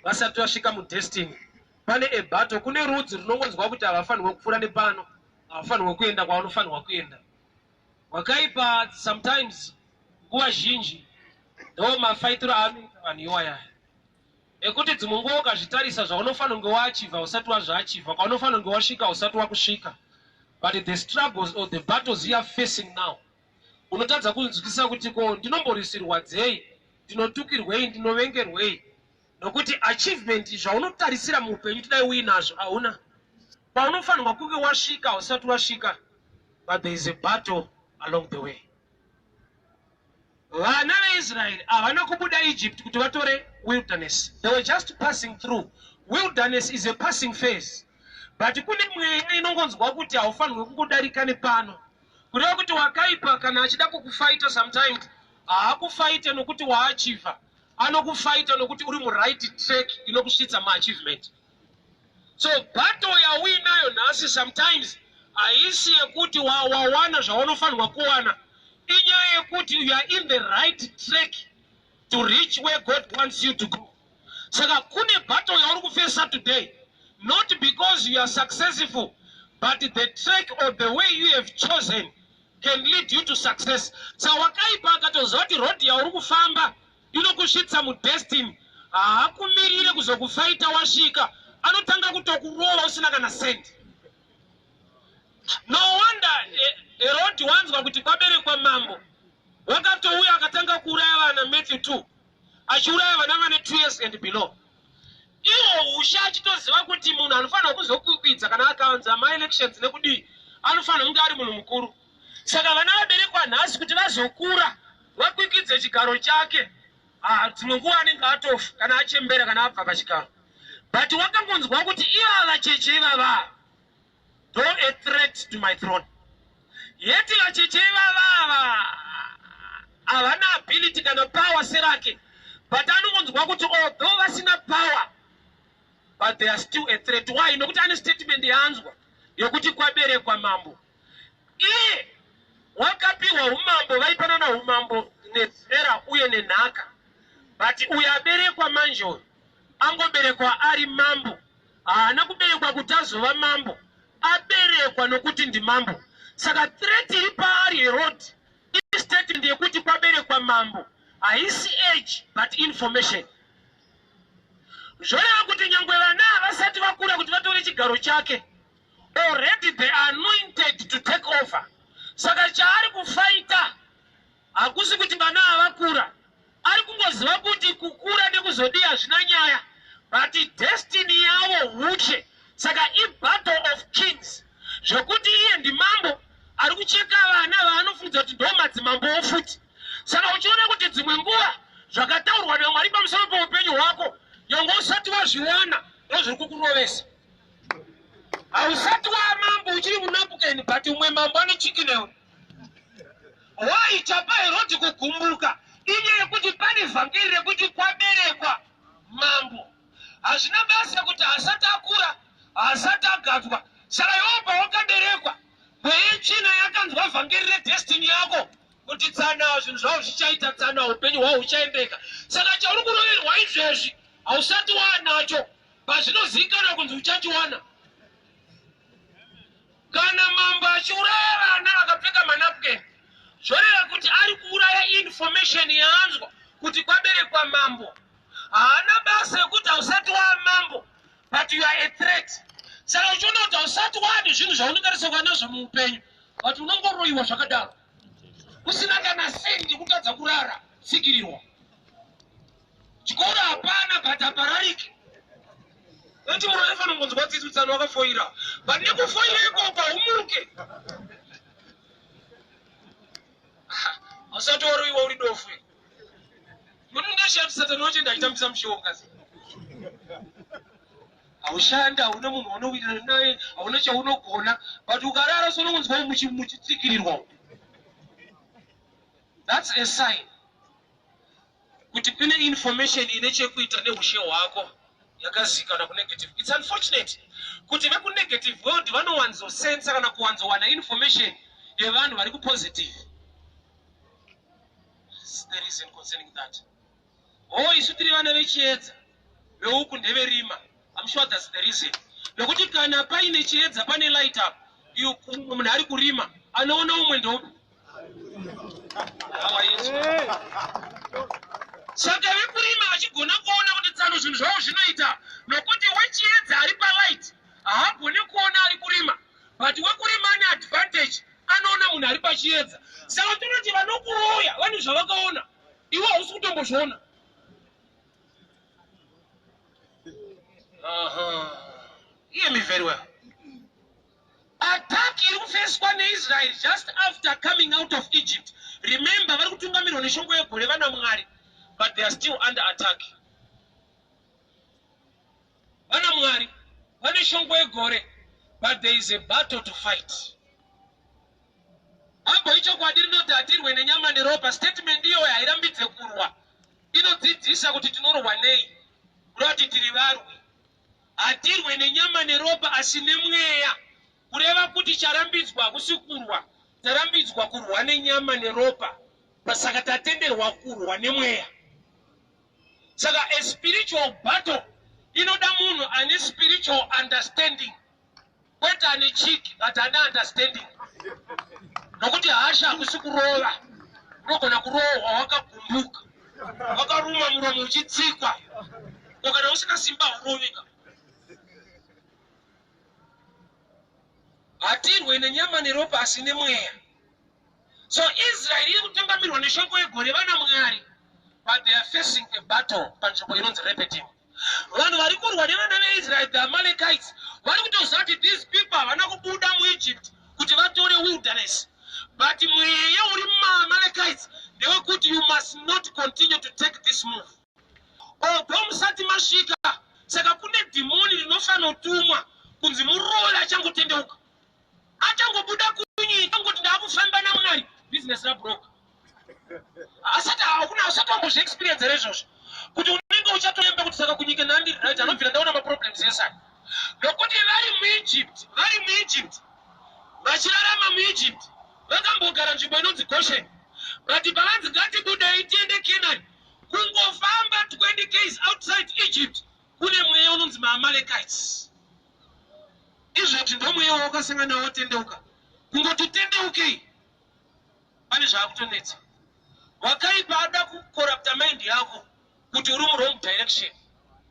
vasati vasvika mudestiny. Pane ebato, kune rudzi runongonzwa kuti havafanirwa kupfuura nepano, havafanirwa kuenda kwavanofanirwa kuenda. Wakaipa sometimes nguva zhinji ndo mafaitiro anoita vanhu iwaya ekuti dzimwe nguva ukazvitarisa zvaunofanira kunge waachivha usati wazviachivha, kwaunofanira kunge wasvika usati wakusvika. But the struggles or the battles you are facing now, unotadza kunzwisisa kuti ko ndinomborisirwa dzei, ndinotukirwei, ndinovengerwei, nokuti achievement zvaunotarisira muupenyu tidai uinazvo hauna. Paunofanirwa kunge wasvika usati wasvika, but there is a battle along the way. Vana veIsrael havana kubuda Egypt kuti vatore wilderness. They were just passing through. Wilderness is a passing phase. But kune mweya inongonzwa kuti haufanirwi kungodarika nepano. Kureva kuti wakaipa kana achida kukufaita sometimes haakufaita nokuti waachiva. Anokufaita nokuti uri muright track inokusvitsa maachievement. So battle yauinayo nhasi sometimes haisi yekuti wawana zvaunofanirwa kuwana. Inyaya yekuti you are in the right track to reach where God wants you to go. Saka kune battle yauri kufesa today, not because you are successful, but the track or the way you have chosen can lead you to success. Saka wakaipa akatoziva kuti road yauri kufamba inokusvitsa mudestiny, haakumirire kuzokufaita wasvika, anotanga kutokurova usina kana sendi. No wonder Herod wanzwa kuti kwaberekwa mambo, wakatouya akatanga kuuraya vana Matthew 2, achiuraya vana vane 2 years and below. Iwo usha achitoziva kuti munhu anofanira kuzokwikvidza kana akawanza ma-elections nekudii, anofanira kunge ari munhu mukuru. Saka vana vaberekwa nhasi kuti vazokura vakwikvidze chigaro chake, dzimwe nguva anenge atofa kana achembera kana abva pachigaro. But wakangonzwa kuti ivava cheche ivava though a threat to my throne. Yeti vacheche ivava havana ability kana power serake, but anongonzwa kuti although vasina power, but they are still a threat. Why? Nokuti ane statement yaanzwa yokuti kwaberekwa mambo. Iye wakapiwa umambo, vaipanana umambo nezera uye nenhaka. But uyo aberekwa manje uyu angoberekwa ari mambo, haana kuberekwa kuti azova mambo, aberekwa nokuti ndi mambo. Saka threat iri paari Herod statement yekuti kwaberekwa mambo haisi age but information. Zvoreva kuti nyangwe vana havasati vakura kuti vatore chigaro chake, already they are anointed to take over. Saka chaari kufaita hakusi kuti vana havakura, ari kungoziva kuti kukura nekuzodii hazvina nyaya, but destiny yavo huche. Saka battle of kings, zvokuti iye ndimambo ari kucheka vana vaanofunidza kuti ndo madzimambo ofuti. Saka uchiona kuti dzimwe nguva zvakataurwa naMwari pamusoro peupenyu hwako, nyangwe usati wazviwana ndozviri kukurovesa. Hausati wamambo uchiri munapukeni, but umwe mambo anochikinewe. Waichapa Herodi kugumbuka inyaya yekuti pane vhangeri rekuti kwaberekwa mambo. Hazvina basa kuti hasati akura, hasati agatwa. Saka iwo pawakaberekwa mwechina yakanzwa vhangeri redestiny yako kuti tsana zvinhu zvavo zvichaita tsana, upenyu hwavo huchaendeka. Saka chauri kuroverwa izvezvi hausati waanacho, pazvinozivikanwa kunzi uchachiwana. Kana mambo achiuraya vana akapfeka manapukeni, zvoreva kuti ari kuuraya information yaanzwa kuti kwaberekwa mambo. Haana basa yekuti hausati waamambo, but you are a threat. Saka uchiona kuti hausati waadi zvinhu zvaunotarisirwa nazvo muupenyu, but unongoroyiwa zvakadaro usina kana sendi kutadza kurara, sikirirwa. Chikoro hapana but haparariki. Noti munhu anofanira kungonzwa tsitsutsano wakafoira, but nekufoira ikoko umuke. Hausati waroyiwa uri dofu. Munhu ngashati Satani wachenda achitambisa mushonga. Haushanda, hauna munhu waunowirana naye, hauna chaunogona, but ukarara sonongonzwa muchitsikirirwa. That's a sign kuti kune information ine chekuita neushe hwako yakazikana kunegative. It's unfortunate kuti vekunegative world vanowanzosensa kana kuwanzowana information yevanhu vari kupositive. That's the reason concerning that. Oh, isu tiri vana vechiedza, veuku ndeverima. I'm sure that's the reason. Nokuti kana paine chiedza pane light up, munhu ari kurima anoona umwe ndopi. Saka vekurima achigona kuona kuti tsano zvinhu zvavo zvinoita, nokuti wechiedza ari palight haagoni kuona ari kurima, but wekurima ane advantage, anoona munhu ari pachiedza. Saka tinoti vanokuroya vane zvavakaona, iwe hausi kutombozviona. Hear me very well. Attack iri kufeswa neIsrael just after coming out of Egypt. Remember, vari kutungamirwa neshongwe yegore vana Mwari, but they are still under attack. Vana Mwari vane shongwe yegore, but there is a battle to fight. Abo icho kwadi rinoti hatirwe nenyama neropa. Statement iyo hairambidze kurwa, inodzidzisa kuti tinorwa nei, kuroti tiri varwi. Hatirwe nenyama neropa asi nemweya, kureva kuti charambidzwa hakusi kurwa, tarambidzwa kurwa nenyama neropa, pasaka tatenderwa kurwa nemweya. Saka a spiritual battle inoda munhu ane spiritual understanding, kwete ane chiki but ane understanding. Nokuti hasha hakusi kurova, unogona kurohwa wakagumbuka, wakaruma muromo uchitsikwa, kana usina simba uroveka. Hatirwe nenyama neropa asi nemweya. So Israel iri kutungamirwa neshongwe yegore vana Mwari, but they are facing a battle panzvimbo inonzi Rephidim. Vanhu vari kurwa nevana veIsrael, the Amalekites, vari kutoziva kuti these people havana kubuda muEgypt kuti vatore wilderness, but mweya uri mumaAmalekites ndewekuti you must not continue to take this move. Although musati masvika, saka kune dhimoni rinofanira kutumwa kunzi muroore achangotendeuka, achangobuda kunyika ngoti ndakufamba naMwari, business rabroka. Asati hakuna asatombozvi experience rezvozvo kuti unenge uchatoemba kuti saka kunyika nandi right anobvira ndaona maproblems esani. Nokuti vari muEgypt vachirarama muEgypt vakambogara nzvimbo inonzi Goshen, but pavanzi ngatibudei tiende Canaan, kungofamba 20 km outside Egypt kune mweya unonzi maAmalekites. Izvoti ndo mweya wakasangana nawo tendeuka, kungoti tendeukei, pane zvaakutonetsa. Wakaipa ada kukorrupta mind yako kuti uri wrong direction,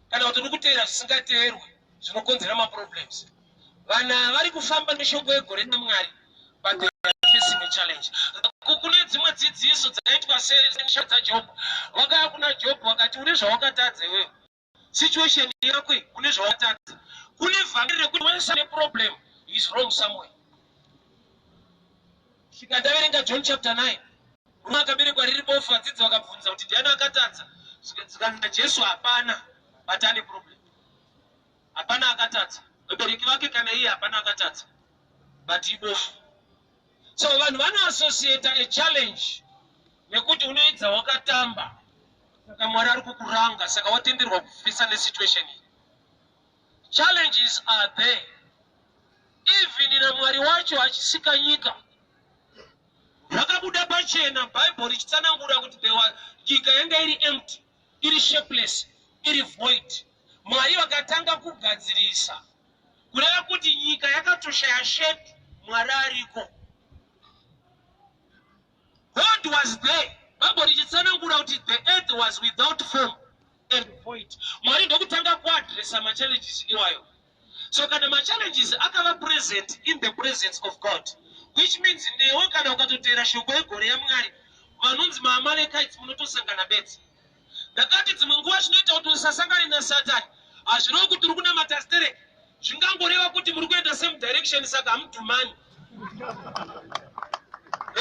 kana kuti uri kuteera zvisingateerwe zvinokonzera maproblems. Vana vari kufamba neshongwe yegore naMwari, but they are facing a challenge. Kune dzimwe dzidziso dzakaitwa senyasha dzaJob, wakaya kuna Job wakati une zvawakatadza iwewe, situation yako une zvawakatadza, kune vhangeri rekuti wese ne problem is wrong somewhere. Ndaverenga John chapter 9, rumwe akaberekwa riri bofu, vadzidzi vakabvunza kuti ndiani akatadza, zikanzi Jesu hapana, but ane problem. Hapana akatadza, vabereki vake kana iye hapana akatadza, but ibofu. So vanhu vanoassociate a challenge nekuti unoedza wakatamba, saka Mwari ari kukuranga, saka watenderwa kufisa nesituation iyi. Challenges are there. Even naMwari wacho achisika nyika, zvakabuda pachena Bible richitsanangura kuti nyika yanga iri empty, iri shapeless, iri void. Mwari vakatanga kugadzirisa kureva kuti nyika yakatoshaya shape, Mwari ariko. God was there. Bible richitsanangura kuti the earth was without form and void. Mwari ndokutanga kuadresa machallenges iwayo. So kana machallenges akava present in the presence of God, which means newe kana ukatoteera shoko yegore yaMwari, vanonzi maAmalekites munotosangana beti. Ndakati dzimwe nguva zvinoita kuti usasangane naSatani, hazvirevi kuti uri kunamata stereki, zvingangoreva kuti muri kuenda same direction, saka hamudhumani.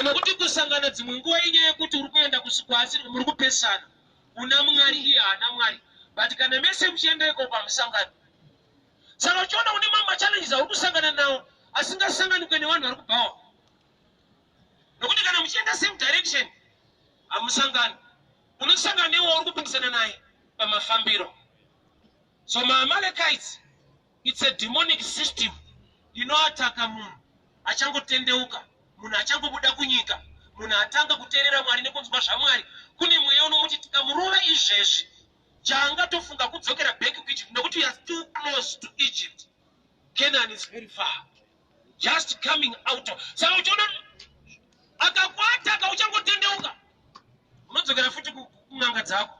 Nekuti kusangana dzimwe nguva inyaya yekuti uri kuenda kusukwa asi muri kupesana, una Mwari iye haana Mwari, but kana mese muchienda iko pamusangano. Saka uchiona une mamwe challenges auri kusangana nawo asingasanganikwe nevanhu vari kubhawa, nokuti kana muchienda same direction hamusangani, unosangana newo uri kupikisana naye pamafambiro. So maAmalekites, it's a demonic system inoataka munhu achangotendeuka, munhu achangobuda kunyika, munhu atanga kuteerera Mwari nekunzwa zvaMwari. Kune mweya unomuti tikamurova izvezvi chaangatofunga kudzokera back close to Egypt. Canaan is very far. Just coming out of. So akakwata akauchangotendeuka. Unodzokera futi kung'anga dzako.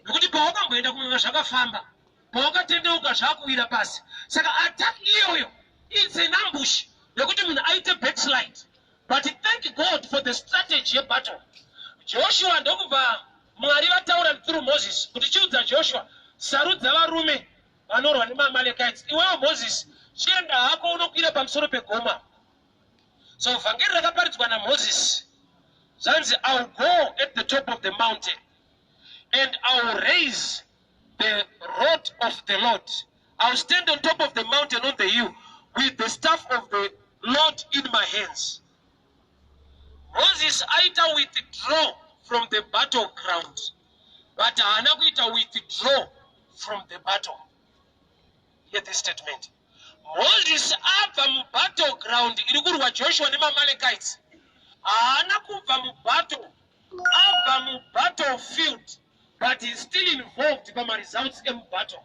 Nokuti pawakamboenda kung'anga zvakafamba. Pawakatendeuka zvakuwira pasi. Saka attack iyoyo, it's an ambush. Nokuti munhu aite backslide. But thank God for the strategy of battle. Joshua ndokubva Mwari vataura through Moses kuti chiudza Joshua sarudza varume vanorwa neMamalekites. Iwewe Moses chienda hako unokwira pamusoro pegoma. So vhangeri rakaparidzwa naMoses zanzi, I'll go at the top of the mountain and I'll raise the rod of the Lord. I'll stand on top of the mountain on the hill with the staff of the Lord in my hands. Moses aita withdraw from the battleground, but haana kuita withdraw from the battle. Hear this statement. Moses abva mubattleground iri kurwa Joshua neMamalekites. Haana kubva mubattle, abva mubattlefield, but he's still involved pamaresults emubattle.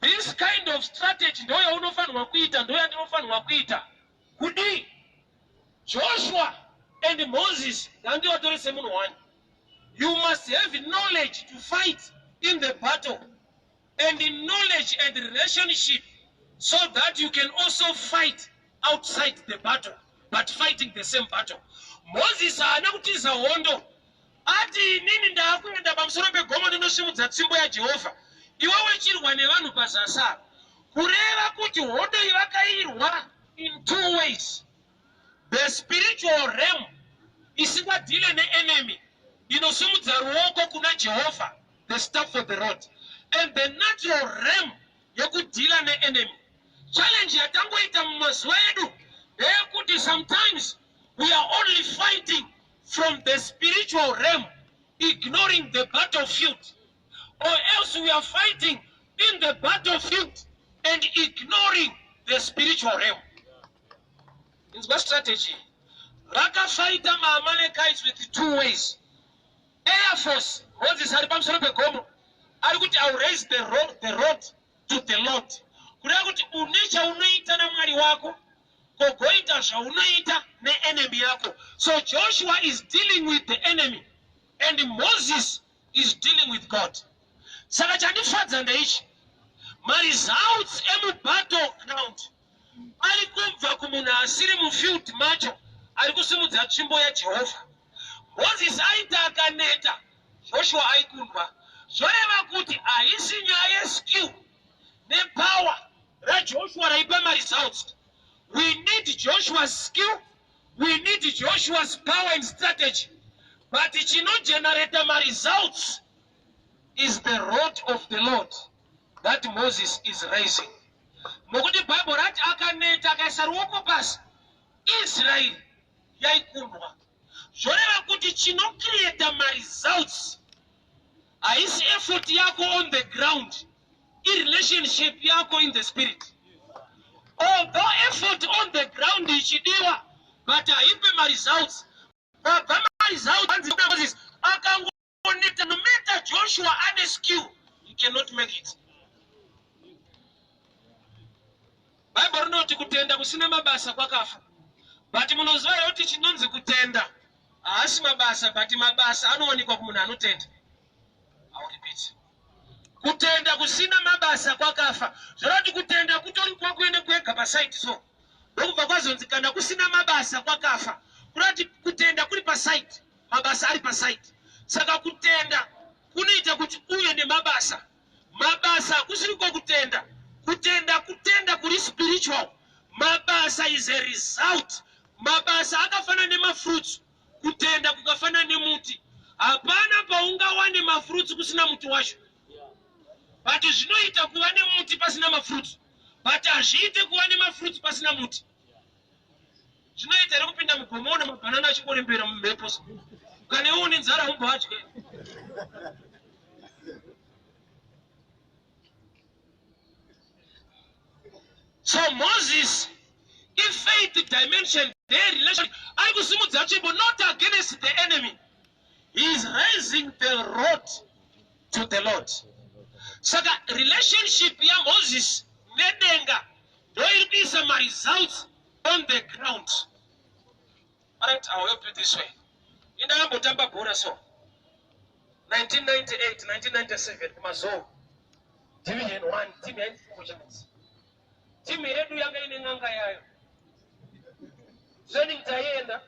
This kind of strategy ndoyo unofanirwa kuita, ndoyo yandinofanirwa kuita. Kudi Joshua and Moses, you must have knowledge to fight in the battle, and in knowledge and relationship, so that you can also fight outside the battle, but fighting the same battle. Moses anakutiza hondo ati nini ndakuenda pamusoro pegoma ndinosimudza tsimbo yaJehovha, iwewe chirwa nevanhu pasasa, kureva kuti hondo ivakairwa in two ways. The spiritual realm isingadile ne-enemy inosimudza ruoko kuna Jehovha, the staff for the rod, and the natural realm yekudila ne-enemy. Challenge yatangoita mumazuva edu ndeyekuti sometimes we are only fighting from the spiritual realm, ignoring the battlefield, or else we are fighting in the battlefield and ignoring the spiritual realm. It's my strategy. Raka fighter Amalekites with two ways. Air Force, Moses had pamusoro pegoma, ari kuti I'll raise the rod to the Lord. Kureva kuti une chaunoita naMwari wako, kogoita zvaunoita ne-enemy yako. So Joshua is dealing with the enemy, and Moses is dealing with God. Saka chandifadza ndeichi, maresults emubattleground ari kubva kumunhu asiri mufield macho, ari kusimudza tsvimbo yaJehovha. Moses aita akaneta, Joshua aikundwa. Zvoreva kuti haisi nyaya yeskill nepower raJoshua raipa maresults. We need Joshua's skill, we need Joshua's power and strategy, but chinogenerate maresults is the rod of the Lord that Moses is raising. Nokuti Bible rati akaneta akaisa ruoko pasi, Israel yaikundwa. Zvoreva kuti chinocreate maresults haisi effort yako on the ground, irelationship yako in the spirit. Although effort on the ground ichidiwa, but haipe maresults. Babva maresults anzi Moses akangoneta, no matter Joshua ane skill, he cannot make it. Bible rinoti kutenda kusina mabasa kwakafa. But munoziva kuti chinonzi kutenda haasi mabasa, but mabasa anowanikwa kumunhu anotenda. I'll repeat. Kutenda kusina mabasa kwakafa. Zvorati kutenda kutori kwakuende kwega pasite so. Ndokubva kwazonzi kana kusina mabasa kwakafa. Kurati kutenda kuri pasite, mabasa ari pasite. Saka kutenda kunoita kuti uye nemabasa. Mabasa kusiri kwakutenda. Kutenda kuri spiritual. Mabasa is a result. Mabasa akafana nemafruits. Kutenda kukafana nemuti. Hapana paungawane mafruits kusina muti wacho. But zvinoita kuva nemuti pasina mafruits. But hazviite kuva nemafruits pasina muti. Zvinoita here kupinda mugomo una mabanana achikorembera mumhepo. Kana une nzara umbadye. So Moses, in faith dimension, their relation, I kusimudza tsvimbo not against the enemy. He is raising the rod to the Lord. Saka relationship ya Moses nedenga will be some results on the ground. Alright, I'll help you this way. In the Botamba Bora so 1998, 1997, Mazo. Division 1, team and Fusions. Team Edu Yanga in Nanga. Training Tayenda,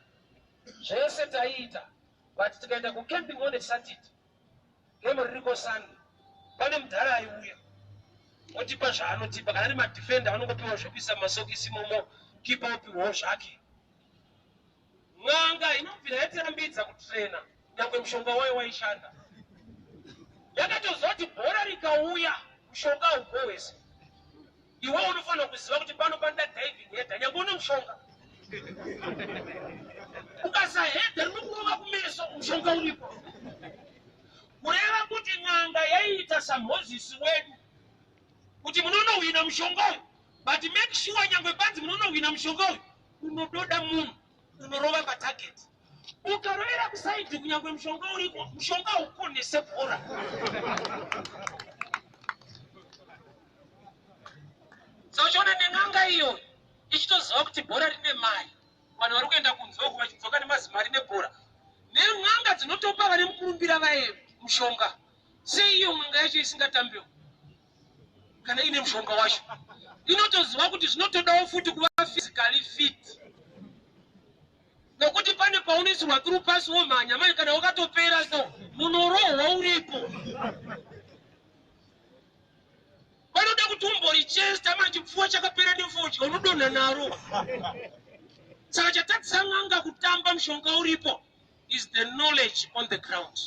Jesse Taita, but together go camping on the Satit. Game of Rico San, Panem Dara, what you pass, I know Tipa, I'm a defender, I know what you should be some Masoki Simomo, keep up your Shaki. Nanga, enough in the Etan beats of trainer, Yakum Shonga Shanda. Yagato Zoti Borarica Uya, Shonga boys. You won't follow with Zoti Panopanda David yet, and you're going to Shonga. Ukasa hete nukuwa kumeso mshonga ulipo. Kurela kuti nganga yaita sa Moses wenu. Kuti munono wina mshonga. But make sure nyangwe panzi munono wina mshonga. Unododa munu. Unoroba pa target. Ukarela kusaiti kunyangwe mshonga ulipo. Mshonga ukone sepora. So chona nganga hiyo. Ichitoziva kuti bhora rine mari. Vanhu vari kuenda kunzoko vachidzoka nemazimari nebhora. Neng'anga dzinotopa vane mukurumbira vaye mushonga. Sei iyo ng'anga yacho isingatambiwo? Kana ine mushonga wacho. Inotoziva kuti zvinotodawo futi kuva physically fit. Nokuti pane paunoisirwa through pass womhanya manje kana wakatopera so munorohwa uripo. Vanoda kuti umborichesta manje chipfuwa chakapera nefodya unodonha naro. Saka chatatisa ng'anga kutamba mushonga uripo is the knowledge on the ground.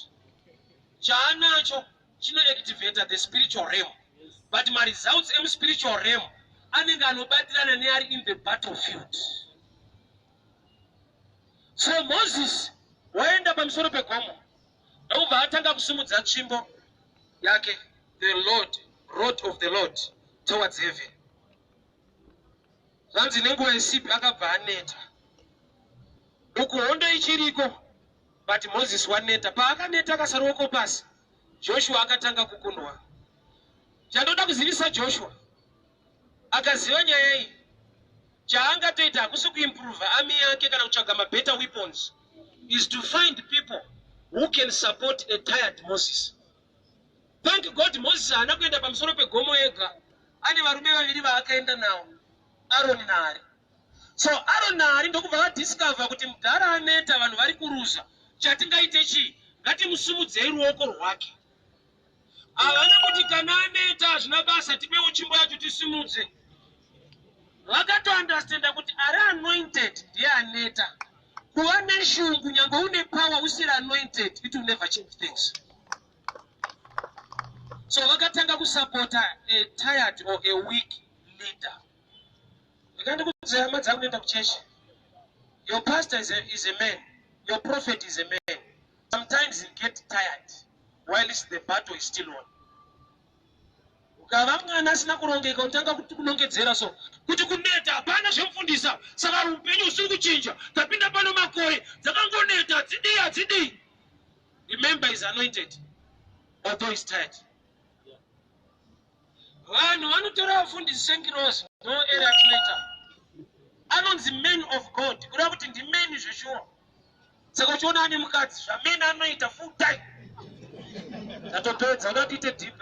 Chaanacho chinoactivate the spiritual realm. But my results in spiritual realm anenge anobatirana neari in the battlefield. So Moses waenda pamusoro pegomo ndobva atanga kusumudza tsvimbo yake, the Lord, road of the Lord towards heaven. Zvanzi nenguva isipi akabva aneta. Uku hondo ichiriko, but Moses waneta. Paakaneta akasaruoko pasi, Joshua akatanga kukundwa. Chandoda kuzivisa Joshua, akaziva nyaya iyi, chaangatoita hakusi kuimprove army yake kana kutsvaga better weapons, is to find people who can support a tired Moses. Thank God Moses haana kuenda pamusoro pegomo ega, ane varume vaviri vaakaenda nawo, Aaron naAri. So Aaron naAri ndokubva vadiscover kuti mudhara aneta, vanhu vari kuruza. Chatingaite chii? Ngatimusumudzei ruoko rwake. Havana kuti kana aneta hazvina basa, tipewo tsvimbo yacho tisimudze. Vakatoundastanda kuti ari anointed ndiye aneta. Kuva neshungu nyangwe une power usiri anointed, it will never change things. So vakatanga kusupporta a tired or a weak leader. Your pastor is a man. Your prophet is a man. Sometimes he gets tired while the battle is still on. Ukavanga nasina kurongeka utanga kunongedzera so kuti kuneta hapana zvemufundisa, saka upenyu usiri kuchinja, tapinda pano makore dzakangoneta dzidii. Remember he is anointed although he is tired. Vanhu vanotora vafundisi sengirosi no Eric later. Anonzi men of God. Kureva kuti ndi men zveshuwa. Saka uchiona ane mukadzi zvamene anoita full time. Ndatopedza unatiite deep.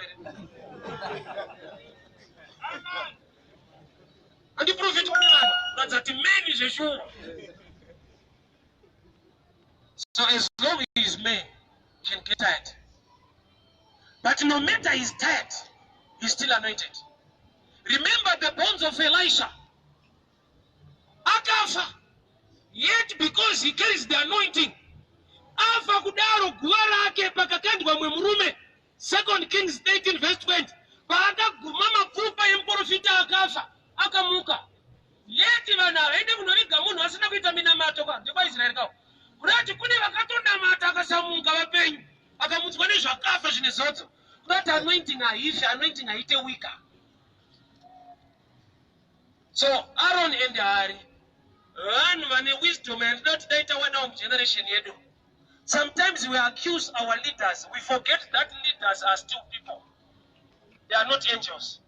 Andi prophet wane vanhu unoratidza kuti men zveshuwa. So as long as he is men, he can get tired. But no matter he is tired, he is still anointed. Remember the bones of Elisha. Akafa. Yet because he carries the anointing, afa kudaro guwa rake pakakandwa mwe murume. 2 Kings 18 verse 20. Paakaguma mapfupa emprofita akafa, akamuka. Yet vana vaende kunoriga munhu asina kuita minamato kwa ndekwa Israeli kawo. Kurati kune vakatonamata akasamuka vapenyu, akamutswa nezvakafa zvine zodzo. Kurati anointing haifi, anointing haite weaker. So Aaron and Hari, vanhu vane wisdom and not data one of generation yedu. Sometimes we accuse our leaders, we forget that leaders are still people. They are not angels.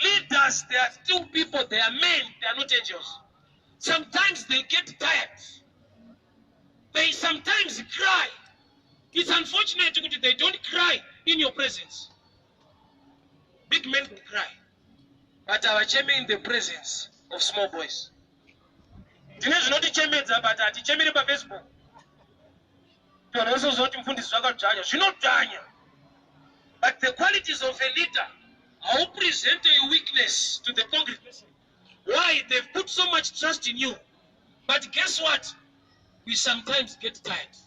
Leaders, they are still people. They are men. They are not angels. Sometimes they get tired. They sometimes cry. It's unfortunate that they don't cry in your presence. Big men can cry. But our chairman in the presence of small boys. You know, not the chairman, but the chairman of Facebook. You are also not in but the qualities of a leader are present a weakness to the congregation. Why? They've put so much trust in you. But guess what? We sometimes get tired.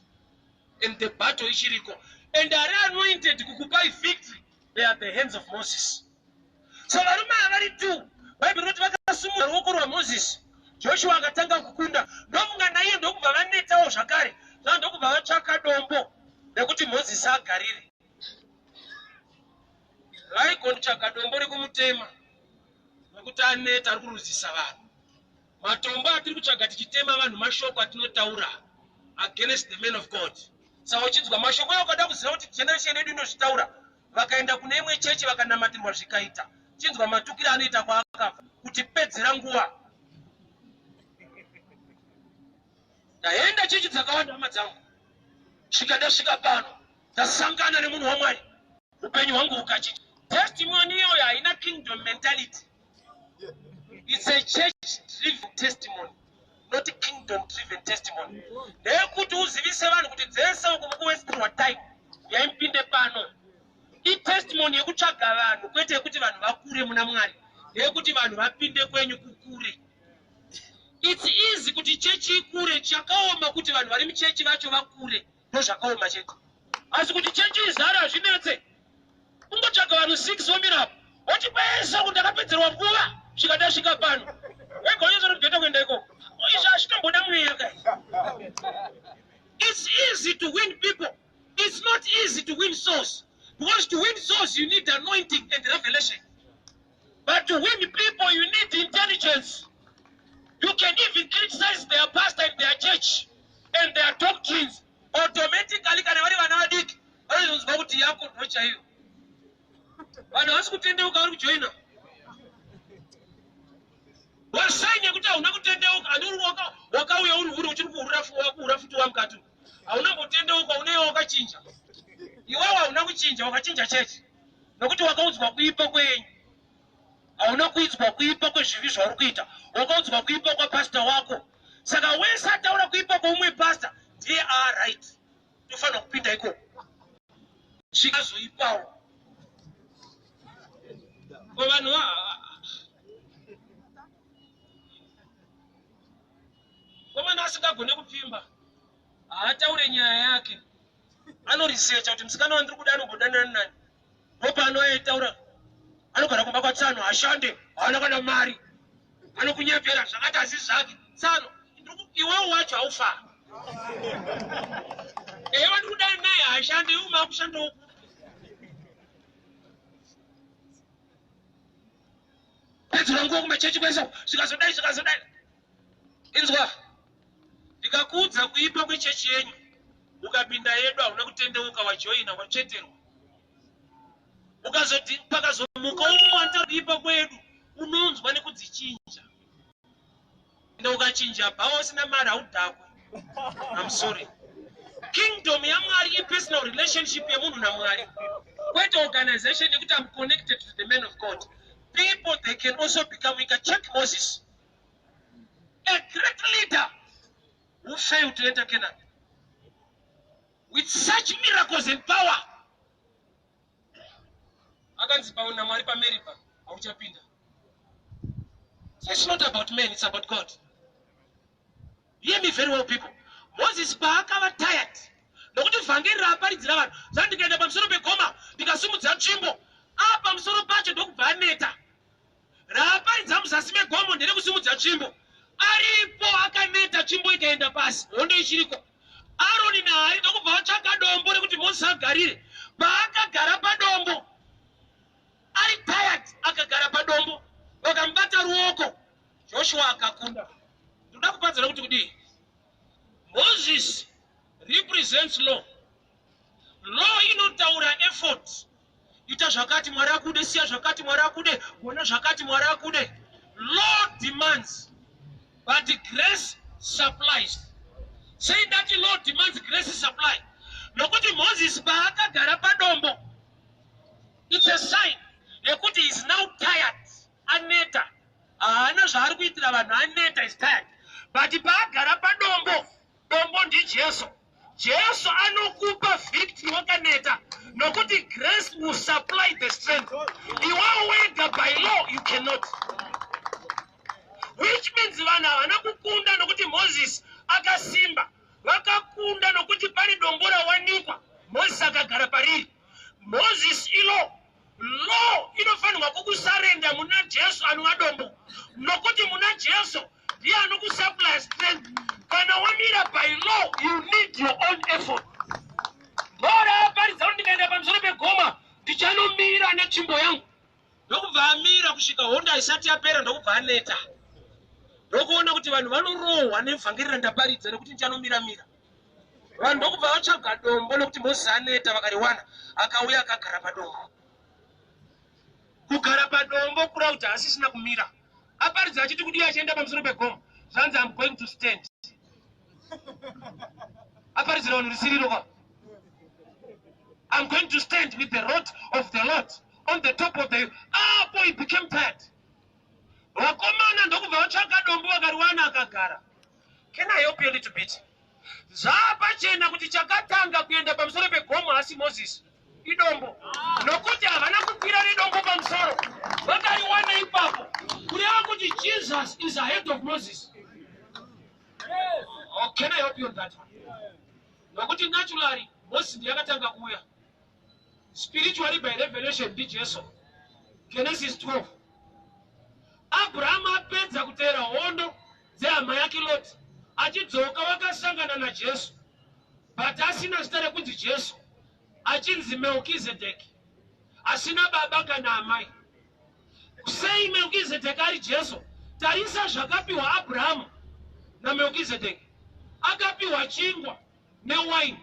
And the battle is Jericho. And they are anointed to kukupai victory. They are the hands of Moses. So Laruma Avari too. Bible wrote about the Moses. Joshua Gatanga Kukunda. Domunga na hiyo ndio kuvaneta o shakari. Na ndio kuvachaka dombo. Nekuti Moses agariri. Lai konchaka dombo ri kumutema. Nekuti aneta ari kuruzisa vanhu. Matombo atiri kutsvaga tichitema vanhu mashoko atinotaura against the men of God. Saka uchinzwa mashoko ayo kada kuziva kuti generation yedu inozvitaura vakaenda kune imwe chechi vakanamatirwa zvikaita. Chinzwa matukiro anoita kwaakafa kuti pedzera nguva. Ndaenda chechi dzakawanda hama dzangu. Svika pano ndasangana nemunhu waMwari. Upenyu hwangu hukachinja. Testimony iyoyo haina kingdom mentality. It's a church-driven testimony, not a kingdom-driven testimony. Nekuti uzivise vanhu kuti dzese ukuwestirwa time yaimpinde pano. I-testimony yekutsvaga vanhu kwete yekuti vanhu vakure muna Mwari. Nekuti vanhu vapinde kwenyu kukure. It's easy kuti chechi ikure, chakaoma kuti vanhu vari muchechi vacho vakure. Ndozvakaoma chete. Asi kuti chechi izara hazvinetse. Ungotsvaga vanhu 6 vomirapo. Wochipesa kuti ndakapedzerwa nguva. Shika pano. It's easy to win people. It's not easy to win souls. Because to win souls you need anointing and revelation. But to win people you need intelligence. You can even criticize their pastor and their church and their doctrines. Automatically kana vari vana vadiki. Vanozwa kuti yako ndocha hiyo. Vanhu vasi kutendeuka vari kujoina. Wasanya kuti hauna kutendeuka andiri wakauya uri uchiri kuhura futi wamukati. Hauna kutendeuka uneyo wakachinja. Iwewe hauna kuchinja wakachinja chechi. Nokuti wakaudzwa kuipa kwenyu. Hauna kuidzwa kuipa kwezvivi zvauri kuita. Wakaudzwa kuipa kwapastor wako. Saka wese ataura kuipa kwoumwe pastor, they are right. Tofanira kupinda ikoko. Chikazoipawo. Vanhu Komana asingagone kupfimba. Haataure nyaya yake. Anorisecha kuti musikana wandiri kuda anombodana nani. Ropa anoitaura. Anogara kumba kwaTsano ashande, haana kana mari. Anokunyepera zvakati hazisi zvake. Tsano, iwewe wacho haufa. Wandiri kudana naye ashande, iwe makushanda uku. Pedzera nguva kumachechi kwese, zvikazodai. Inzwa. Ndikakuudza kuipa kwechechi yenyu. Ukapinda yedu hauna kutendeuka wajoina wacheterwa. Ukazoti pakazomuka umwanta kuipa kwedu unonzwa nekudzichinja. Enda ukachinja pa usina mari haudhakwe. I'm sorry. Kingdom yaMwari i-personal relationship yemunhu naMwari. Kwete organization yekuti I'm connected to the men of God. People they can also become. We can check Moses. A great leader who failed to enter Canaan with such miracles and power. So it's not about men, it's about God. Hear me very well, people. Moses paakava tired. Nokuti vhangeri raaparidzira vanhu. Saka ndikaenda pamusoro pegoma ndikasimudza tsvimbo. Apa musoro pacho ndokubva aneta. Raaparidza muzasi megomo nderekusimudza tsvimbo. Aripo akaneta tsvimbo ikaenda pasi. Hondo ichiriko. Aroni naHari ndokubva vatsvaka dombo rekuti Moses agarire. Paakagara padombo. Ari tired akagara padombo. Vakamubata ruoko. Joshua akakunda. Ndoda kupadzira kuti kudii? Moses represents law. Law inotaura effort. ita zvakati Mwari akude, siya zvakati Mwari akude, kuona zvakati Mwari akude. Law demands, but the grace supplies. Saying that the law demands, grace is supply. Nokuti Moses paakagara padombo, it's a sign yekuti he is now tired. Aneta ana zvaari kuitira vanhu, aneta is tired. But paagara padombo, dombo ndi Jesu. Jesu anokupa victory wakaneta, nokuti grace will supply the strength. Iwawe wega by law you cannot. Which means vana havana kukunda nokuti Moses akasimba, vakakunda nokuti pari dombo rawanikwa, Moses akagara pariri. Moses ilo law inofanirwa kukusarenda muna Jesu anova dombo, nokuti muna Jesu ndiye anokusupply strength. Kana wamira by law, you need your own effort. Bora paridza kuti ndikaenda pamusoro pegoma ndichanomira netsvimbo yangu, ndokubva amira kusvika honda isati yapera, ndokubva aneta. Ndokuona kuti vanhu vanorohwa nevhangeri randaparidza nekuti ndichanomira-mira. Vanhu ndokubva vatsvaga dombo nokuti Moses aneta, vakariwana akauya akagara padombo. Kugara padombo kureva kuti asisina kumira. Aparidza achiti kuti achienda pamusoro pegoma, zvanzi I'm going to stand. Aparidzira vanhu risiriro kwa. I'm going to stand with the rod of the Lord on the top of the... boy, he became tired. Vakomana ndokubva vatsvaga dombo vakariwana akagara. Can I help you a little bit? Zvapachena kuti chakatanga kuenda pamusoro pegoma asi Moses idombo. Nokuti havana kukwira nedombo pamusoro, vakariwana ipapo. Kureva kuti Jesus is ahead of Moses. Oh, can I help you on that one? Nokuti naturally Moses ndiye akatanga kuuya. Spiritually by revelation ndi Jesu. Genesis 12. Abraham apedza kutera hondo dzehama yake Lot, achidzoka vakasangana naJesu, but asina zita rekunzi Jesu, achinzi Melkizedeki, asina baba kana amai. Sei Melkizedeki ari Jesu? Tarisa zvakapiwa Abraham naMelkizedeki. Akapiwa chingwa newaini.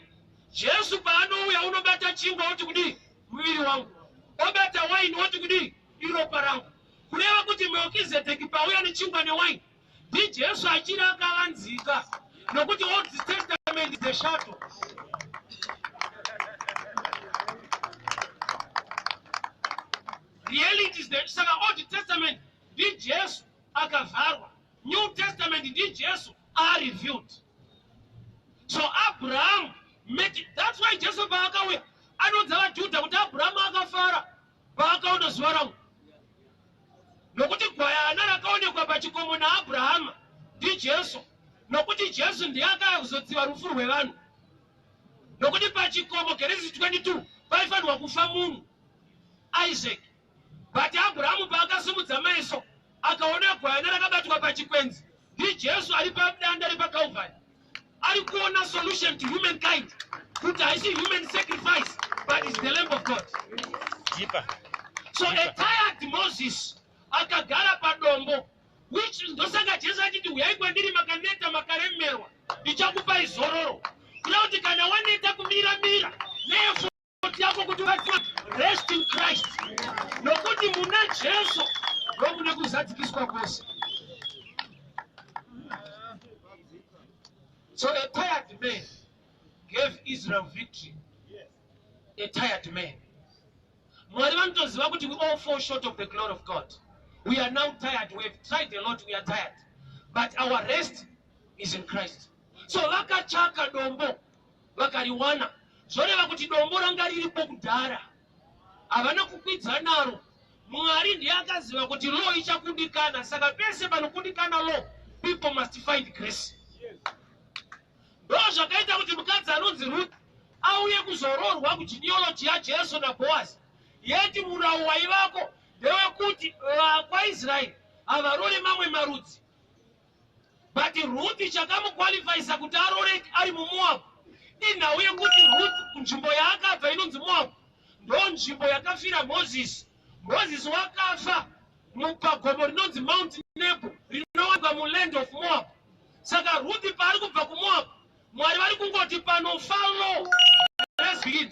Jesu paanouya unobata chingwa oti kudii? Muviri wangu. Obata waini oti kudii? Iropa rangu. Kureva kuti Melkizedeki pauya nechingwa newaini, ndi Jesu achiri akavanzika, nokuti Old Testament is a shadow. Reality is the saka Old Testament ndi Jesu akavharwa. New Testament ndi Jesu are revealed. So Abraham met it. That's why Jesu paakauya anodza vaJudha kuti Abraham akafara paakaona zuva rangu. Nokuti gwayana rakaonekwa pachikomo naAbrahama ndi Jesu, nokuti Jesu ndiye akazodziva rufu rwevanhu. Nokuti pachikomo Genesis 22 paifanirwa kufa munhu Isaac, but Abrahamu paakasumudza meso akaona gwayana rakabatwa pachikwenzi ndi Jesu ari padanda ari paCalvary, ari kuona solution to humankind, kuti haisi human sacrifice but it's the Lamb of God. So a tired Moses akagara padombo, which ndosaka Jesu achiti uyai kwandiri makaneta makaremerwa, ndichakupai zororo. Kuda kuti kana waneta kumira-mira neefoti yako kuti vaziva rest in Christ, nokuti muna Jesu ndomune kuzadzikiswa kwose. So a tired man gave Israel victory. A tired man. Mwari vanotoziva kuti we all fall short of the glory of God. We are now tired. We have tried a lot. We are tired. But our rest is in Christ. So vakachaka dombo, vakariwana. Zvoreva kuti dombo ranga riripo kudhara. Havana kukwidza naro. Mwari ndiye akaziva kuti law ichakundikana. Saka pese panokundikana law, people must find grace. Ndo zvakaita kuti mukadzi anonzi Ruth auye kuzororwa kugenealogy yaJesu naBoazi. Yeti murau waivako ndewekuti vaIsraeri havarore mamwe marudzi. But Ruth chakamuqualifyisa kuti arore ari muMoab inhau yekuti Ruth nzvimbo yaakabva inonzi Moab ndo nzvimbo yakafira Moses. Moses wakafa pagomo rinonzi Mount Nebo rinowanikwa muland of Moab. Saka Ruth paari kubva kuMoab, Mwari vari kungoti panofa law. Let's begin.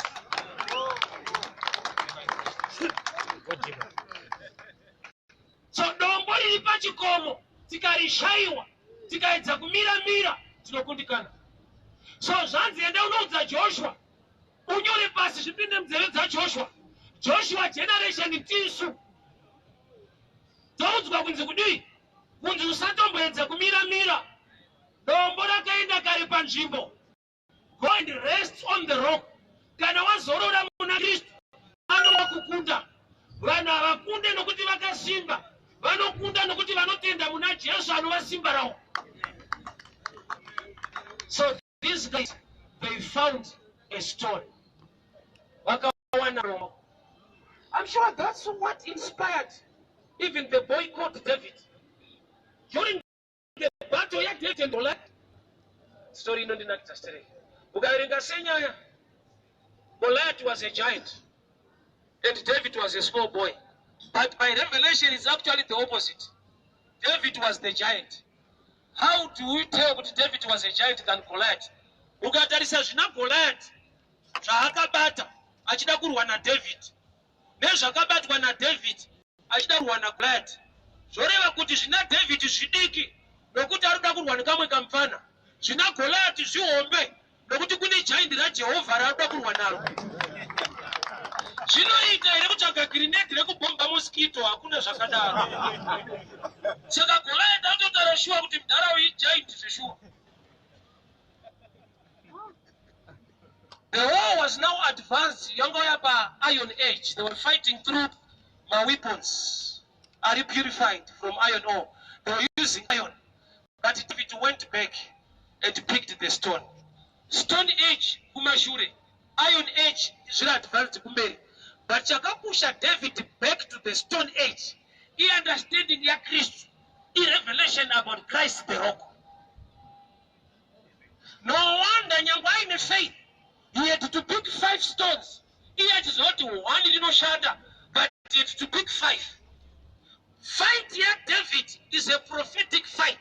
So dombo riri pachikomo tikarishaiwa tikaedza kumira tinokundikana. So zvanzi enda unoudza Joshua unyore pasi zvipinde munzeve dzaJoshua. Joshua generation tisu toudzwa kunzi kudii, kunzi usatomboedza kumira. Dombo rakaenda kare panzvimbo. Go and rest on the rock. Kana wazorora muna Kristu anokukunda. Vanhu havakunde nokuti vakasimba, vanokunda nokuti vanotenda muna Jesu anova simba rawo. So these guys, they found a stone. I'm sure that's what inspired even the boy called David. During the battle ya David and Goliath. Story no ndinakita story. Ukaverenga senyaya, Goliath was a giant and David was a small boy. But by revelation it's actually the opposite. David was the giant. How do we tell that David was a giant than Goliath? Ukatarisa zvina Goliath zvaakabata achida kurwa na David nezvakabatwa na David achida kurwa na Goliath, zvoreva kuti zvina David zvidiki nokuti arikuda kurwa nekamwe kamfana, zvina Goliath zvihombe nokuti kune giant raJehovha rakuda kurwa naro. Zvinoita here kutsvaga grenade rekubomba mosquito, hakuna zvakadaro. Saka Goliath atotara shuwa kuti mudhara uyu giant zveshuwa. The war was now advanced. Yangoyapa Iron Age. They were fighting through my weapons. Are you purified from iron ore? They were using iron. But David went back and picked the stone. Stone Age, Kumashure. Iron Age is really advanced kumberi. But Chakapusha David back to the Stone Age. He understanding ya Christ. He revelation about Christ the rock. No wonder Nyangwa in faith. He had to pick 5 stones. He had not one little shadow, but he had to pick 5. Fight here, David, is a prophetic fight.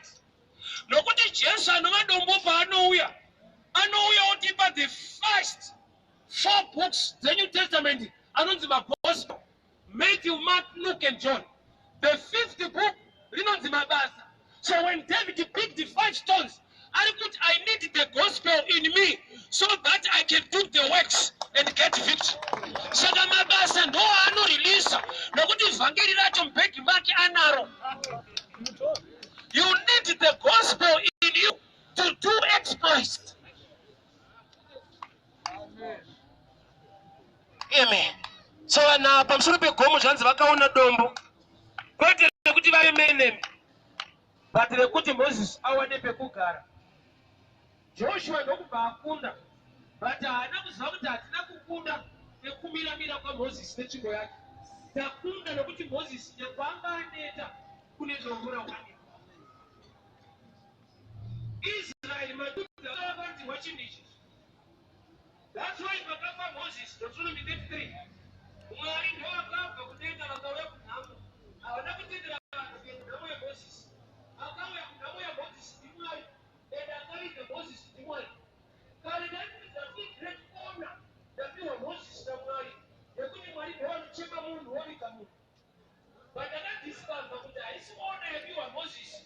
Nokuti Jesu anovadombo paanouya. Anouya otipa the first 4 books, the New Testament, anonzi magospel. Matthew, Mark, Luke, and John. The 5th book, rinonzi mabasa. So when David picked the 5 stones, I need the gospel in me so that I can do the works and get victory. So the mabasa no ano release. Nokuti vangeli racho mpeki maki anaro. You need the gospel in you to do exploits. Amen. So na pamusoro pegomo zvanzi vakaona dombo. Kwete kuti vave menemi. But rekuti Moses awane pekugara. Joshua ndokubva akunda, but haana kuziva kuti hatina kukunda nekumira kwa Moses netsvimbo yake. Takunda nokuti Moses nekwanga aneta kune dombo rawanikwa. Israeli madhodha akavanzirwa chinhu ichi. That's why pakafa Moses, Deuteronomy 33. Mwari ndiwo akabva kudenga vakauya kunhamo. Havana kutendera vanhu kunhamo yaMoses. Akauya kunhamo yaMoses ndiMwari. And akaita Moses ndiMwari. Kare ndaikuita big great honor ndapiwa Moses naMwari. Yekuti Mwari ndiwo anocheka munhu wovika munhu. But akadiscover kuti haisi honor yapiwa Moses.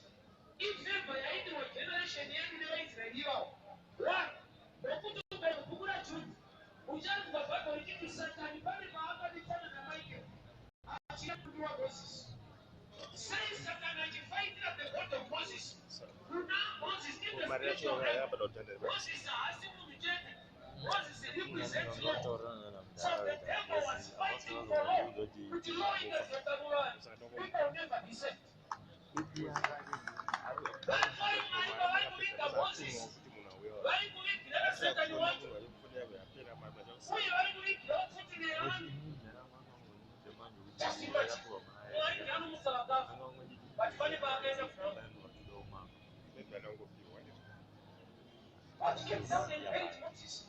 Ifavor yaitirwa generation yedu nevaIsraeri ivavo. Why? Nokuti ukaenda bhuku raJudha uchanzwa Bhaibheri richiti Satani pane paakaditsana naMichael achida kudiwa Moses. Sei Satani achifaitira the God of Moses. Kuna Moses in the spiritual realm. Moses haasi munhu chete. Moses represents law. So the devil was fighting for law. Kuti law ingazotamuva. People will never be saved. That's why vaikuvinga Moses. Vaikuvingira Satani wacho. Uye vaikuvingira futi nevanhu. Just imagine. Mwari ndianomusa vakafa. But pane paakaenda kunhamo. But came down and hate Moses.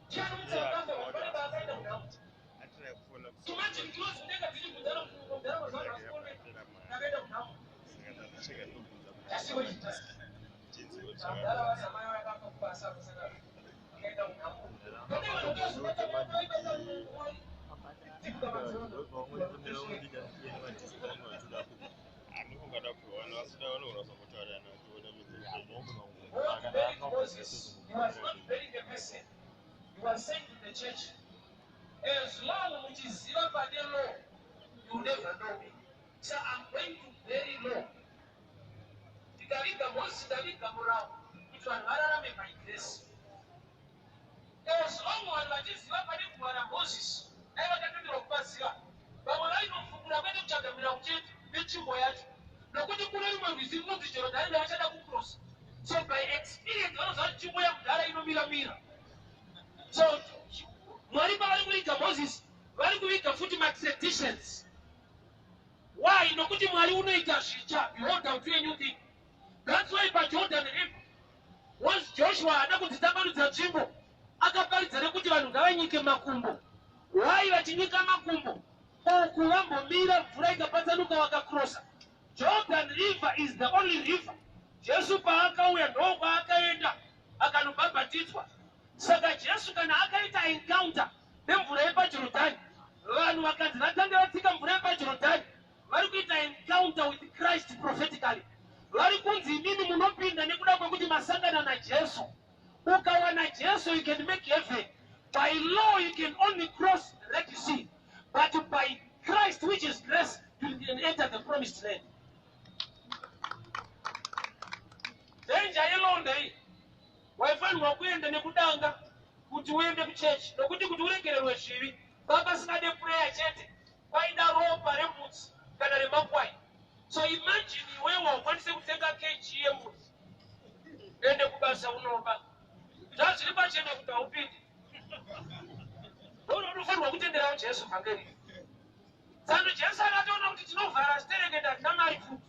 Ndianomusa vakafa. Pane paakaenda kunhamo. Imagine close kunenge dziri kudhara mazana asione. Akaenda kunhamo. Just what it does. Mudhara vane amai vakafa kubasa kusaka akaenda kunhamo. Pane vanhu vakazvinota vaibata munhu. As long as it is zero by the law, you never know me. So I'm going to very low. Tikavika Moses, Tikavika Murao, it was Harame by grace. As long as it is zero by the Moses, I was a little of Basia. But when I know from the better chapter, we have changed the Chiboyat. No good to put anyone with the Jordan, I had a cross. So by experience, I was a Chiboyam that I know Mira. So, Moses, very weak of footing acceptations. Why? No good to Mariuna, you want to do anything. That's why by Jordan, once Joshua, I could step on the Jimbo. Akapari Zarakuti Gawanyike Makumbo. Why Latinika Makumbo? Oh, Kurambo, Mira, Frega Patanuka Waka Crosser. Jordan River is the only river. Jesu Paaka, we are no Paaka, Akanubaba Titwa. Saka Jesu can Akaita encounter them Fureba Jordan. Run Wakat, Natanga Fureba Jordan. Varukita encounter with Christ prophetically. Varikunzi minimum not being the Nikuda Masanga na Jesu. Ukawana Jesu, you can make heaven. By law, you can only cross the Red Sea. But by Christ, which is grace, you can enter the promised land. Danger alone day. Why find what we in the Nekudanga? Would you end the church? No good to regular worship. Baba's not a prayer chat. Why not all parents? Can I remember why? So imagine you were once you take a KGM. Then the Kubasa will back. That's the budget of the opinion. Don't know what we did around Jesus again. Sandra Jessa, I don't know it's no for us telling it that Namari food.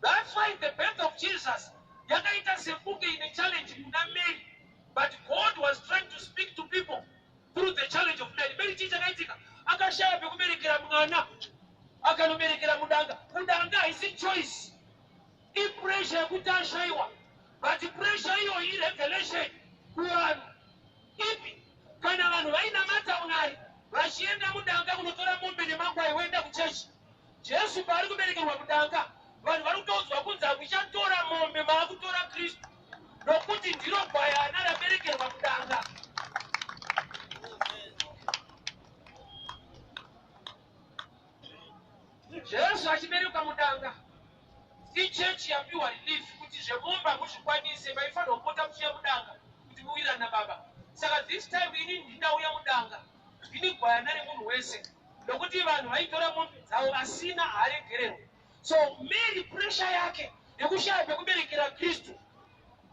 That's why the birth of Jesus, Yagaita Sepuke in the challenge in Mary. But God was trying to speak to people through the challenge of Mary. Mary teacher Akashaya America Mugana. Akanumerikira Mudanga. Mudanga is a choice. If pressure could shaiwa. But the pressure you revelation. Kuan. If Kanavan Vaina Matangai. Rashienda Mudanga Mutora Mumbi Mangwa went up to church. Jesu Barumerika Mudanga. But Varutos Wakunza, we shall Tora Mombe Mavutora Christ. No putting zero by another American Mudanga. Jesu achiberuka mudanga. Si church yambiwa relief kuti zvemumba muzvikwanise maifana kupota muchiya mudanga kuti muwira na baba. Saka this time ini ndinauya mudanga. Ini gwayana remunhu wese. Nokuti vanhu vaitora mombe dzavo asina haregerero. So Mary pressure yake yekushaya pekuberekera Kristu.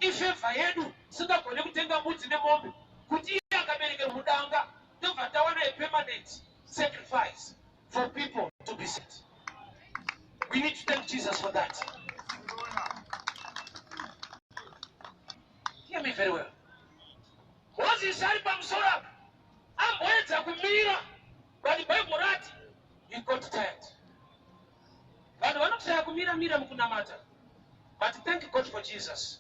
Ifevha yedu singagone kutenga mbudzi nemombe. Kuti iye akaberekera mudanga tobva tawana a permanent sacrifice for people to be set. We need to thank Jesus for that. Hear me very well. Moses said, I'm sorry. I'm waiting to mirror. But the Bible writes, he got tired. But one of the mirror mkunamata. But thank God for Jesus.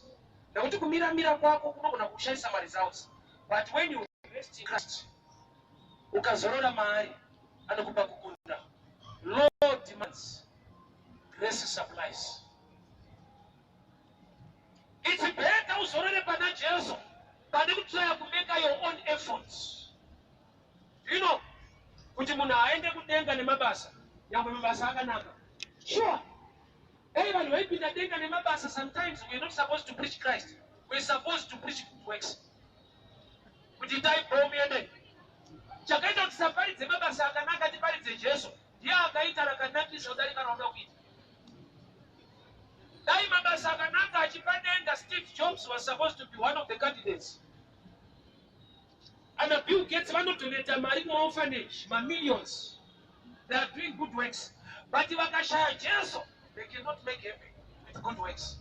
Now to mirror kwako kuna kushine some results. But when you rest in Christ, ukazorora mahali anakupa kukunda. Lord demands. Grace supplies. It's better usorele pana Jesu than you try to make your own efforts. You know, kuti muna aende kudenga ne mabasa. Yamwe mabasa akanaka. Sure. Even when we denga ne mabasa, sometimes we're not supposed to preach Christ. We're supposed to preach good works. Kuti type bomi ende. Chakaita kusafari ze mabasa akanaka tipari ze Jesu. Dia akaita rakanaki sodari karonda kuita. Steve Jobs was supposed to be one of the candidates. And Bill Gates wanted to let a marine orphanage, millions. They are doing good works. But if I share Jesus, they cannot make heaven with good works.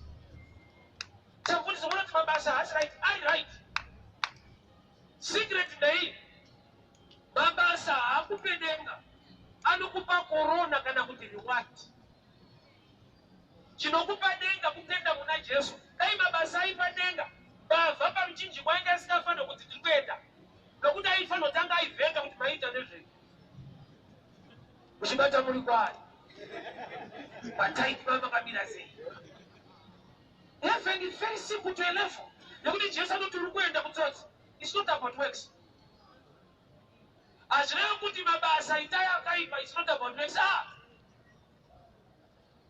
So what is one of my basa? I write. Secret day. Babasa, akupedenga. Anukupa corona kana kutili what? Chinokupa denga kutenda muna Jesu. Kai mabasa ipadenga. Bava pa mchinji kwanga sikafano kuti tikwenda. Nokuta ifano tanga ivenga kuti maita nezve. Ushibata muri kwali. Batai baba kabila sei. Heaven is very simple to a level. Nokuti Jesu anotulukwenda kutsotsi. It's not about works. kuti mabasa ita yakaipa is not about next.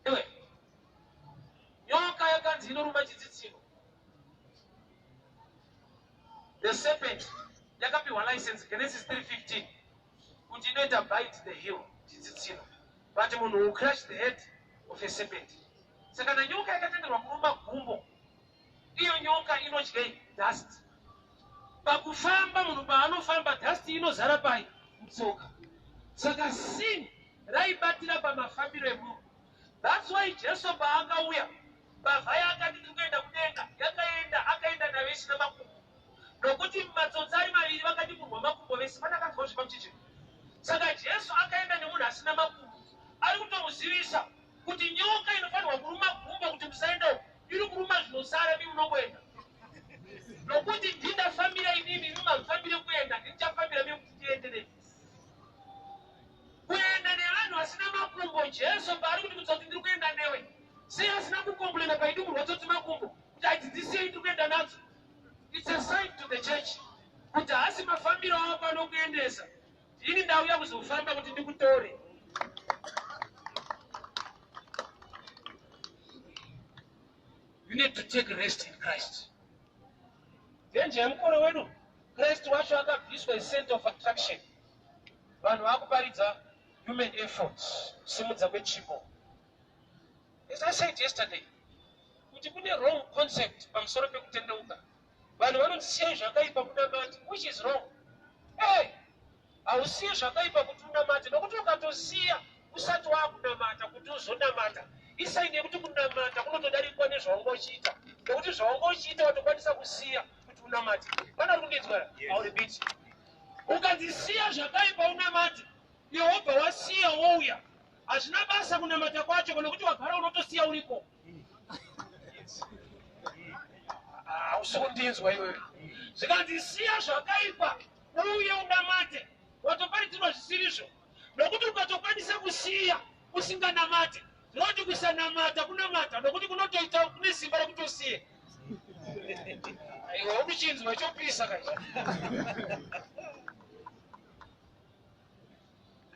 Ewe. Nyoka yakanzi inoruma chitsitsino. The serpent yakapiwa license Genesis 3:15 kuti inoita bite the heel chitsitsino. But munhu will crush the head of a serpent. Saka na nyoka yakatenderwa kuruma gumbo. Iyo nyoka inodya dust. Pakufamba munhu paanofamba dust inozara pai mutsoka. Saka sin raibatira pamafambiro emunhu. That's why Jesu paakauya bavhaya akati tikuenda kudenga akaenda navesi namakumbo. Nokuti matsotsi ari maviri vakati kurwa makumbo vese vanakanzwa zvepamuchichiro. Saka Jesu akaenda nemunhu asina makumbo. Ari kutomuzivisa kuti nyoka inofanirwa kuruma gumbo kuti musaenda iri kuruma zvinosara miunongoenda. Nokuti ndindafambira inini mumafambire kuenda ndichafambira mimi kuti tienderere. Kuenda nevanhu vasina makumbo Jesu paari kuti kutsoti ndiri kuenda newe. Sei asina kukomplena paidumurwa tsotsi makumbo kuti adzidzisei ndiri kuenda nadzo. It's a sign to the church kuti hasi mafambiro avo panokuendesa. Ini ndauya kuzofamba kuti ndikutore. You need to take rest in Christ. Denje yemukoro wedu Christ wacho akabviswa center of attraction. Vanhu vakuparidza human efforts simudza kwechipo. As I said yesterday, kuti kune wrong concept pamusoro pekutendeuka. Vanhu vanoziya zvakaipa kunamata, which is wrong. Hey, hausiye zvakaipa kuti unamate, nokuti ukatosiya usati wakunamata kuti uzonamata. Isaini yekuti kunamata kunotodarikwa nezvaungochiita. Nokuti zvaungochiita watokwanisa kusiya kuti unamate. Pana kundinzwa? I'll repeat. Ukadzisiya zvakaipa unamate, Jehovha wasiya wouya. Hazvina basa kunamata kwacho nokuti wagara unotosiya uriko. Usundinzwa iwewe. Zvikadzisiya zvakaipa uye unamate, watoparidzirwa zvisirizvo. Nokuti ukatokwanisa kusiya usinganamate, zvinoti kusanamata kunamata nokuti kunotoita kune simba rekutosiye. Iwe unichinzwa chopisa kaizvo.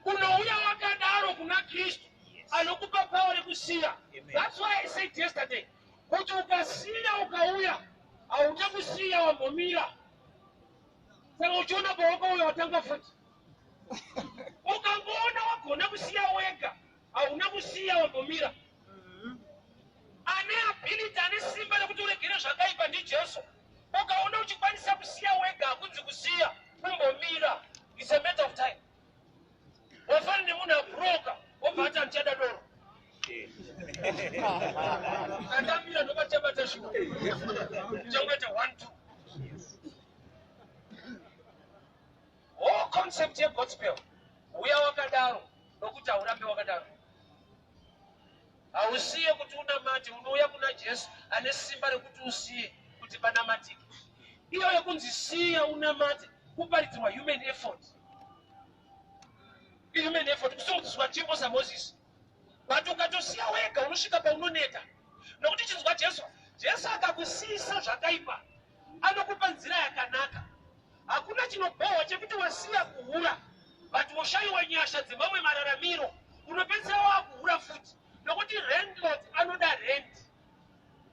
Unouya wakadaro kuna Kristu anokupa power rekusiya. That's why I said yesterday kuti ukasiya ukauya hauna kusiya wambomira. Saka uchiona pawakauya watanga futi. Ukangoona wagona kusiya wega hauna kusiya wambomira. Ane ability ane simba rekuti uregere zvakaipa ndiJesu. Ukaona uchikwanisa kusiya wega hakunzi kusiya kumbomira. It's a matter of time. Wafana nemunhu abroka obva ati andichada doro. Andamira ndobatebata zviwo. Changweta 1 2. Whole concept yegospel uya wakadaro nokuti haurambe wakadaro. Hausiye kuti unamate, unouya kuna Jesu ane simba rekuti usiye kuti panamatike. Iyo yekunzi siya unamate kuparidzirwa human effort. Human effort kusongedzwa chimbo saMoses. But ukatosiya wega unosvika paunoneta. Nokuti chinzwa Jesu akakusiyisa zvakaipa anokupa nzira yakanaka. Hakuna chinobohwa chekuti wasiya kuhura but woshayiwa nyasha dzemamwe mararamiro unopedzisira wakuhura futi. Nokuti landlord anoda rent.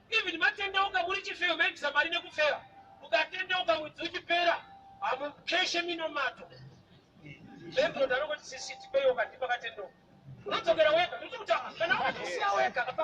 Even matendeuka muri chifeyo maibvisa mari nekufewa. Ukatendeuka mwedzi uchipera hamukeshe minomato. Landlord anongoti sisi tipeyo kandipa katendeuka. Unodzokera wega, kuti kana wakasiya wega